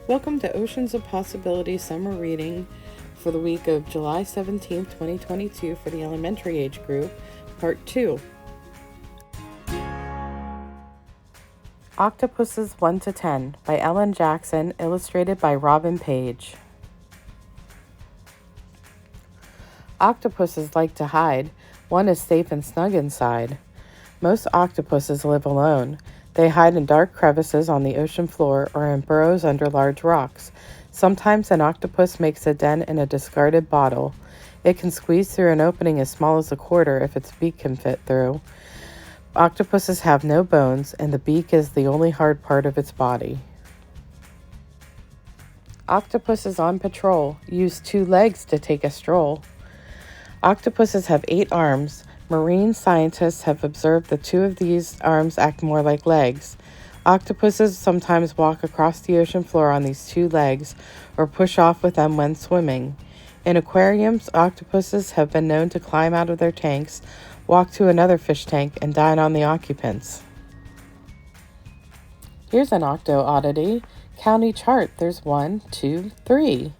Welcome to Oceans of Possibility Summer Reading for the week of July 17th, 2022 for the elementary age group, Part 2. Octopuses 1 to 10 by Ellen Jackson, illustrated by Robin Page. Octopuses like to hide. One is safe and snug inside. Most octopuses live alone. They hide in dark crevices on the ocean floor or in burrows under large rocks. Sometimes an octopus makes a den in a discarded bottle. It can squeeze through an opening as small as a quarter if its beak can fit through. Octopuses have no bones, and the beak is the only hard part of its body. Octopuses on patrol use 2 legs to take a stroll. Octopuses have 8 arms. Marine scientists have observed that 2 of these arms act more like legs. Octopuses sometimes walk across the ocean floor on these 2 legs or push off with them when swimming. In aquariums, octopuses have been known to climb out of their tanks, walk to another fish tank, and dine on the occupants. Here's an octo oddity. Count each heart. There's 1, 2, 3.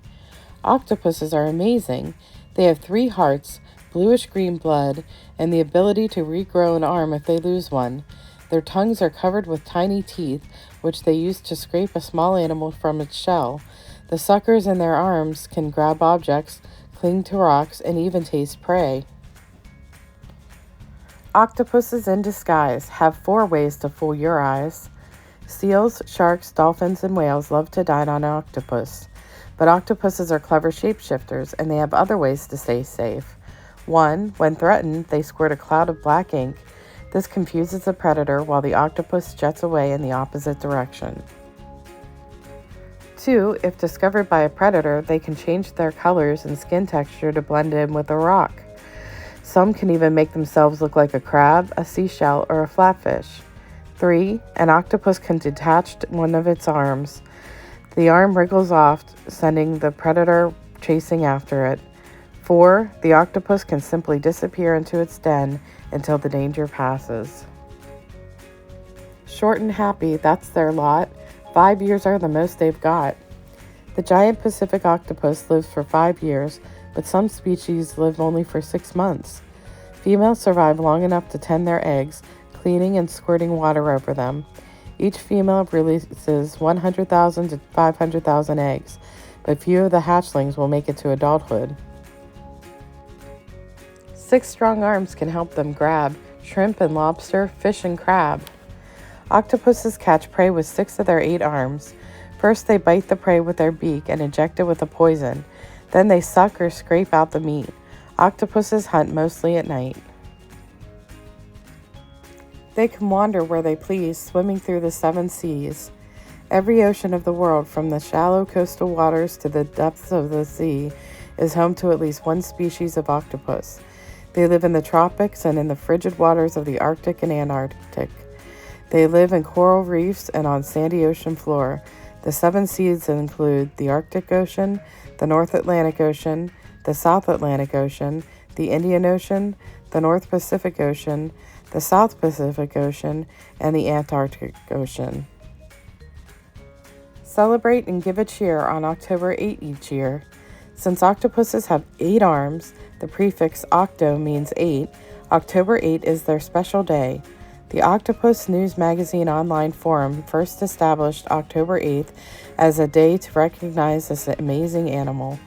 Octopuses are amazing. They have 3 hearts, bluish-green blood, and the ability to regrow an arm if they lose one. Their tongues are covered with tiny teeth, which they use to scrape a small animal from its shell. The suckers in their arms can grab objects, cling to rocks, and even taste prey. Octopuses in disguise have 4 ways to fool your eyes. Seals, sharks, dolphins, and whales love to dine on an octopus. But octopuses are clever shapeshifters, and they have other ways to stay safe. 1. When threatened, they squirt a cloud of black ink. This confuses the predator while the octopus jets away in the opposite direction. 2. If discovered by a predator, they can change their colors and skin texture to blend in with a rock. Some can even make themselves look like a crab, a seashell, or a flatfish. 3. An octopus can detach one of its arms. The arm wriggles off, sending the predator chasing after it. 4. The octopus can simply disappear into its den until the danger passes. Short and happy, that's their lot. 5 years are the most they've got. The giant Pacific octopus lives for 5 years, but some species live only for 6 months. Females survive long enough to tend their eggs, cleaning and squirting water over them. Each female releases 100,000 to 500,000 eggs, but few of the hatchlings will make it to adulthood. 6 strong arms can help them grab shrimp and lobster, fish and crab. Octopuses catch prey with 6 of their 8 arms. First, they bite the prey with their beak and inject it with a poison. Then they suck or scrape out the meat. Octopuses hunt mostly at night. They can wander where they please, swimming through the 7 seas. Every ocean of the world, from the shallow coastal waters to the depths of the sea, is home to at least 1 species of octopus. They live in the tropics and in the frigid waters of the Arctic and Antarctic. They live in coral reefs and on sandy ocean floor. The 7 seas include the Arctic Ocean, the North Atlantic Ocean, the South Atlantic Ocean, the Indian Ocean, the North Pacific Ocean, the South Pacific Ocean, and the Antarctic Ocean. Celebrate and give a cheer on October 8 each year. Since octopuses have 8 arms, the prefix octo means 8, October 8 is their special day. The Octopus News Magazine online forum first established October 8th as a day to recognize this amazing animal.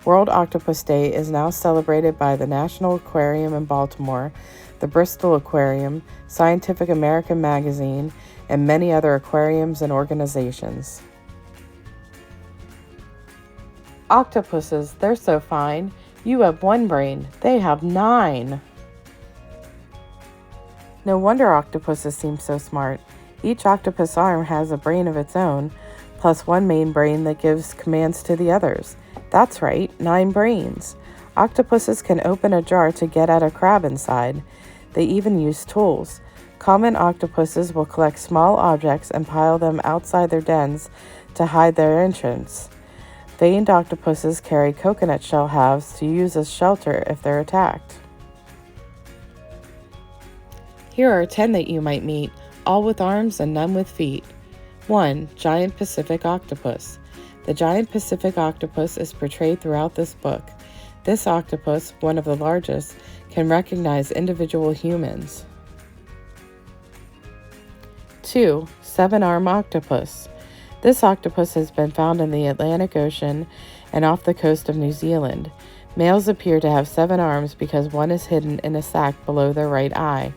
World Octopus Day is now celebrated by the National Aquarium in Baltimore, the Bristol Aquarium, Scientific American Magazine, and many other aquariums and organizations. Octopuses, they're so fine. You have 1 brain, they have 9. No wonder octopuses seem so smart. Each octopus arm has a brain of its own, plus 1 main brain that gives commands to the others. That's right, 9 brains. Octopuses can open a jar to get at a crab inside. They even use tools. Common octopuses will collect small objects and pile them outside their dens to hide their entrance. Veined octopuses carry coconut shell halves to use as shelter if they're attacked. Here are 10 that you might meet, all with arms and none with feet. 1. Giant Pacific octopus. The giant Pacific octopus is portrayed throughout this book. This octopus, one of the largest, can recognize individual humans. 2. Seven-arm octopus. This octopus has been found in the Atlantic Ocean and off the coast of New Zealand. Males appear to have 7 arms because one is hidden in a sac below their right eye.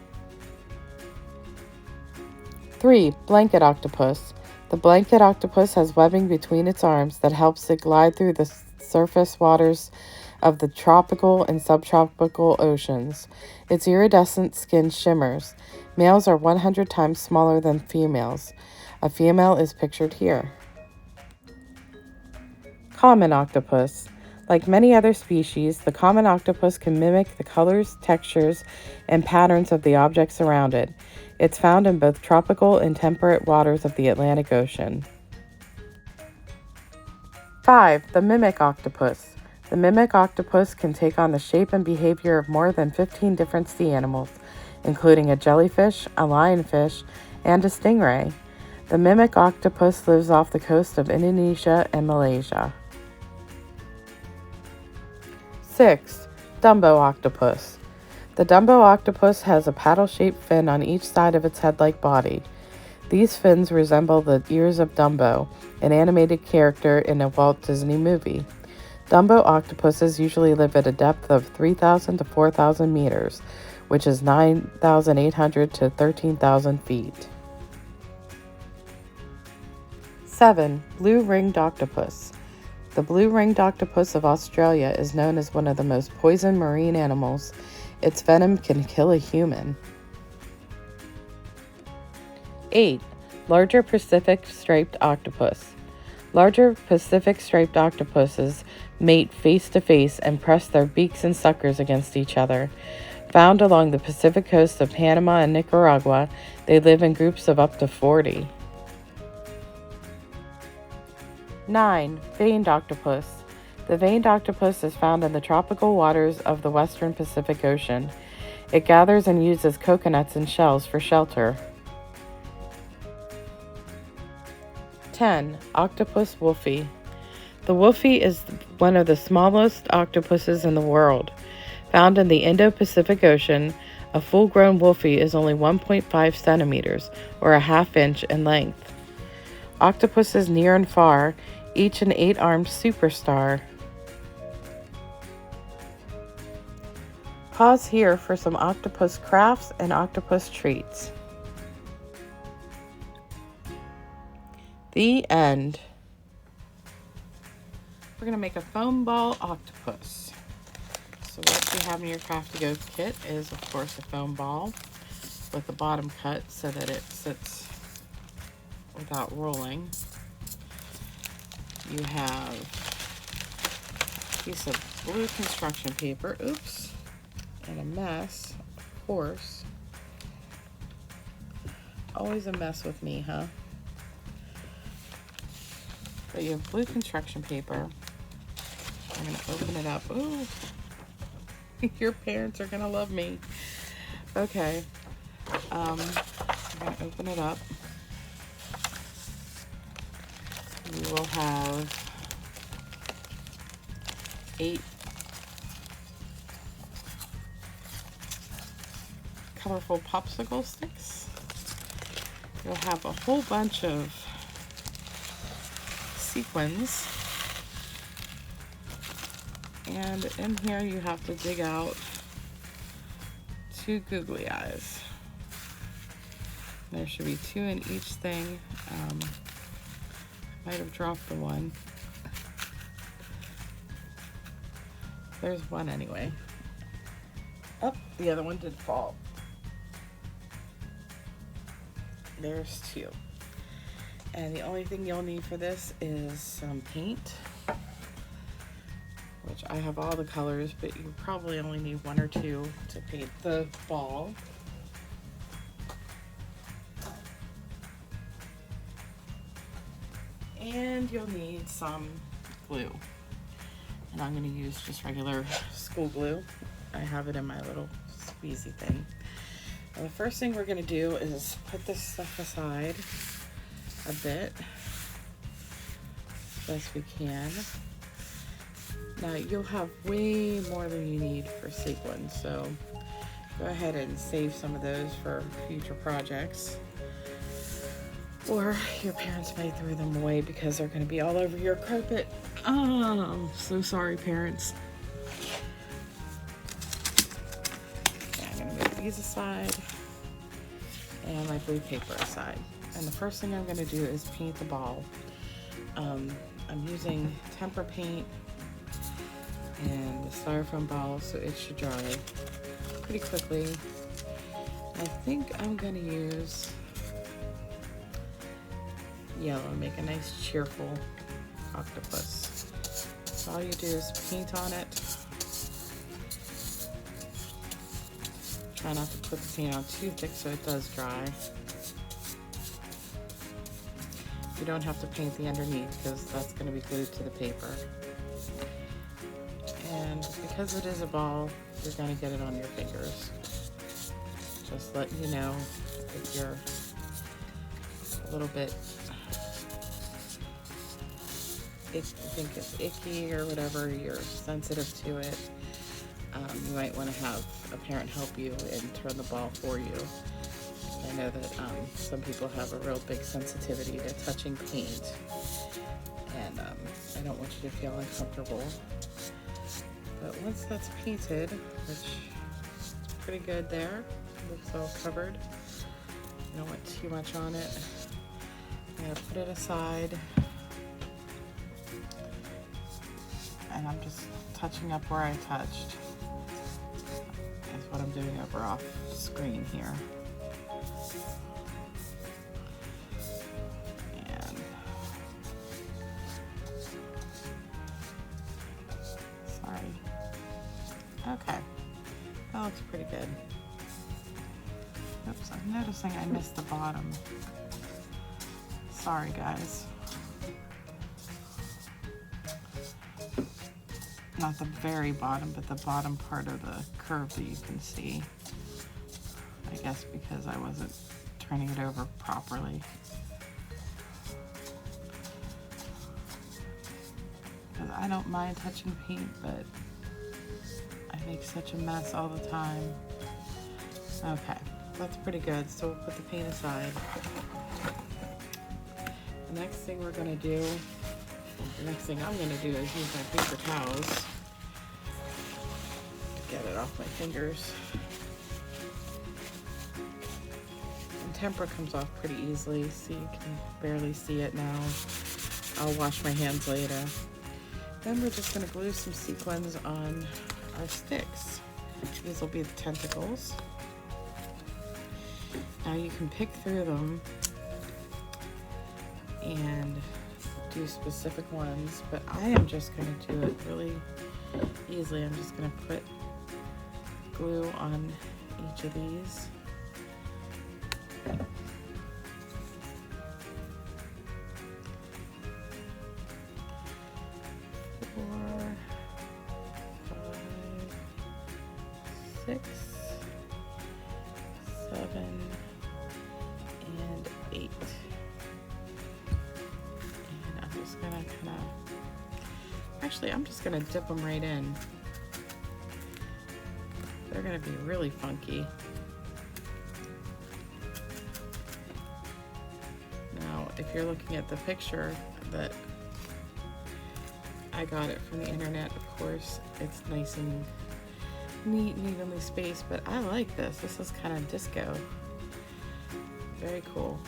3. Blanket octopus. The blanket octopus has webbing between its arms that helps it glide through the surface waters of the tropical and subtropical oceans. Its iridescent skin shimmers. Males are 100 times smaller than females. A female is pictured here. Common octopus. Like many other species, the common octopus can mimic the colors, textures, and patterns of the objects around it. It's found in both tropical and temperate waters of the Atlantic Ocean. 5. The mimic octopus. The mimic octopus can take on the shape and behavior of more than 15 different sea animals, including a jellyfish, a lionfish, and a stingray. The mimic octopus lives off the coast of Indonesia and Malaysia. 6. Dumbo octopus. The Dumbo octopus has a paddle-shaped fin on each side of its head-like body. These fins resemble the ears of Dumbo, an animated character in a Walt Disney movie. Dumbo octopuses usually live at a depth of 3,000 to 4,000 meters, which is 9,800 to 13,000 feet. 7. Blue-ringed octopus. The blue-ringed octopus of Australia is known as one of the most poisoned marine animals. Its venom can kill a human. 8. Larger Pacific striped octopus. Larger Pacific striped octopuses mate face-to-face and press their beaks and suckers against each other. Found along the Pacific coast of Panama and Nicaragua, they live in groups of up to 40. 9. Veined octopus. The veined octopus is found in the tropical waters of the western Pacific Ocean. It gathers and uses coconuts and shells for shelter. 10. Octopus wolfie. The wolfie is one of the smallest octopuses in the world. Found in the Indo-Pacific Ocean, a full-grown wolfie is only 1.5 centimeters, or a half-inch in length. Octopuses near and far, each an 8-armed superstar. Pause here for some octopus crafts and octopus treats. The end. We're going to make a foam ball octopus. So what you have in your craft to go kit is, of course, a foam ball with the bottom cut so that it sits without rolling. You have a piece of blue construction paper, and a mess, of course. Always a mess with me, huh? But you have blue construction paper. I'm going to open it up. Ooh, your parents are going to love me. Okay. I'm going to open it up. You will have 8 colorful popsicle sticks. You'll have a whole bunch of sequins. And in here you have to dig out 2 googly eyes. There should be 2 in each thing. Might have dropped the one. There's one anyway. Oh, the other one did fall. There's 2. And the only thing you'll need for this is some paint, which I have all the colors, but you probably only need 1 or 2 to paint the ball. And you'll need some glue. And I'm going to use just regular school glue. I have it in my little squeezy thing. And the first thing we're going to do is put this stuff aside a bit as best we can. Now you'll have way more than you need for sequins, so go ahead and save some of those for future projects. Or your parents may throw them away because they're going to be all over your carpet. Oh, so sorry, parents. Okay, I'm going to move these aside and my blue paper aside. And the first thing I'm going to do is paint the ball. I'm using tempera paint and the styrofoam ball, so it should dry pretty quickly. I think I'm going to use yellow, make a nice cheerful octopus. So all you do is paint on it. Try not to put the paint on too thick so it does dry. You don't have to paint the underneath because that's going to be glued to the paper. And because it is a ball, you're going to get it on your fingers. Just letting you know if you're a little bit, if you think it's icky or whatever, you're sensitive to it, you might want to have a parent help you and turn the ball for you. I know that some people have a real big sensitivity to touching paint, and I don't want you to feel uncomfortable. But once that's painted, which is pretty good there, looks all covered, I don't want too much on it. I'm going to put it aside, and I'm just touching up where I touched, is what I'm doing over off screen here. And sorry. Okay, that looks pretty good. Oops, I'm noticing I missed the bottom. Sorry, guys. Not the very bottom, but the bottom part of the curve that you can see. I guess because I wasn't turning it over properly. Because I don't mind touching paint, but I make such a mess all the time. Okay, that's pretty good. So we'll put the paint aside. The next thing we're gonna do, the next thing I'm gonna do is use my paper towels to get it off my fingers. And tempera comes off pretty easily. See, you can barely see it now. I'll wash my hands later. Then we're just gonna glue some sequins on our sticks. These will be the tentacles. Now you can pick through them and do specific ones, but I am just going to do it really easily. I'm just going to put glue on each of these. 4, 5, 6, 7, and 8. And I'm just gonna actually, I'm just gonna dip them right in. They're gonna be really funky. Now, if you're looking at the picture that I got it from the internet, of course, it's nice and neat and evenly spaced, but I like this. This is kind of disco. Very cool.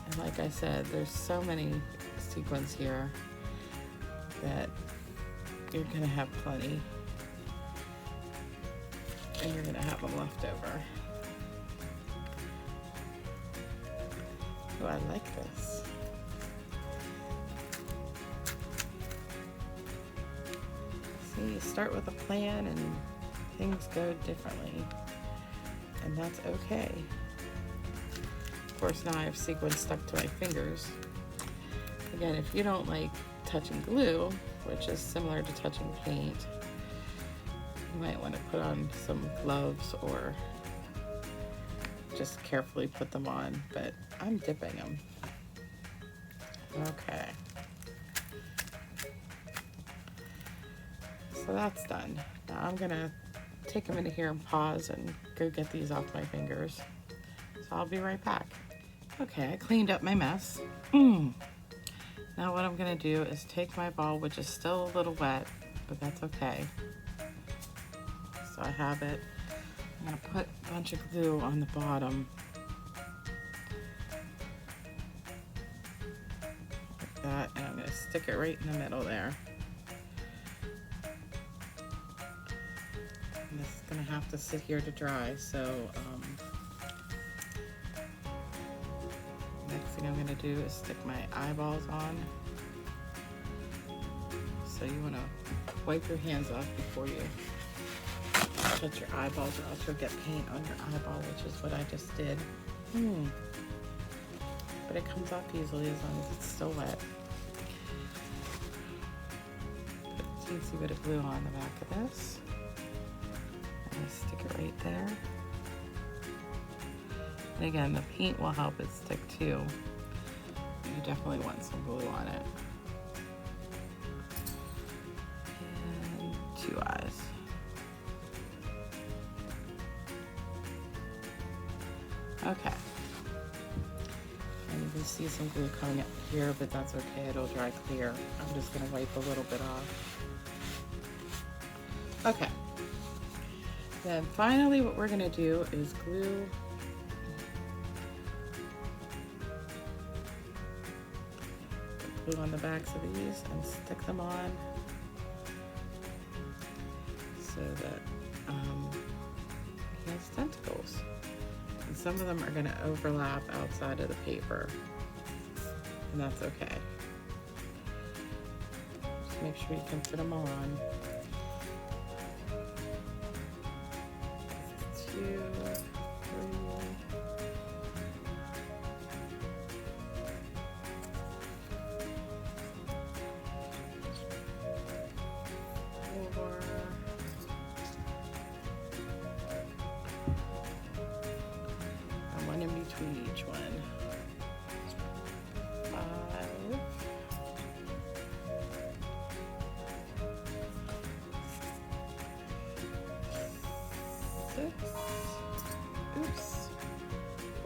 And like I said, there's so many sequins here that you're gonna have plenty, and you're gonna have them left over. Oh, I like this. See, you start with a plan and things go differently, and that's okay. Of course, now I have sequins stuck to my fingers. Again, if you don't like touching glue, which is similar to touching paint, you might want to put on some gloves or just carefully put them on, but I'm dipping them. Okay. So that's done. Now I'm gonna take a minute here and pause and go get these off my fingers. So I'll be right back. Okay, I cleaned up my mess. Now what I'm gonna do is take my ball, which is still a little wet, but that's okay. So I have it. I'm gonna put a bunch of glue on the bottom. Like that, and I'm gonna stick it right in the middle there. And this is gonna have to sit here to dry, so next thing I'm gonna do is stick my eyeballs on. So you wanna wipe your hands off before you touch your eyeballs, or else you'll get paint on your eyeball, which is what I just did. But it comes off easily as long as it's still wet. Put a teensy bit of glue on the back of this. And I stick it right there. And again, the paint will help it stick too. You definitely want some glue on it. And 2 eyes. Okay. And you can see some glue coming up here, but that's okay, it'll dry clear. I'm just gonna wipe a little bit off. Okay. Then finally what we're gonna do is glue on the backs of these and stick them on so that he has tentacles. And some of them are going to overlap outside of the paper, and that's okay. Just make sure you can fit them all on. 2, 3. 4. And one in between each one. 5. 6. Oops.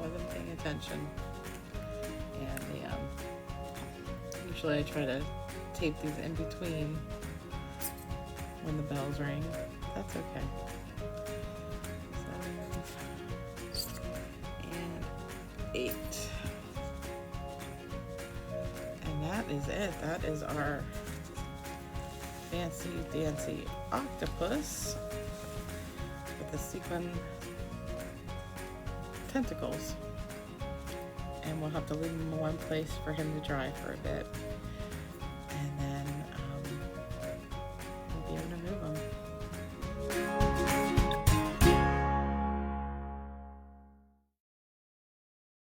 Wasn't paying attention. And usually I try to tape these in between when the bells ring. That's okay. 7 and 8. And that is it. That is our fancy dancy octopus with the sequin tentacles. And we'll have to leave him in one place for him to dry for a bit.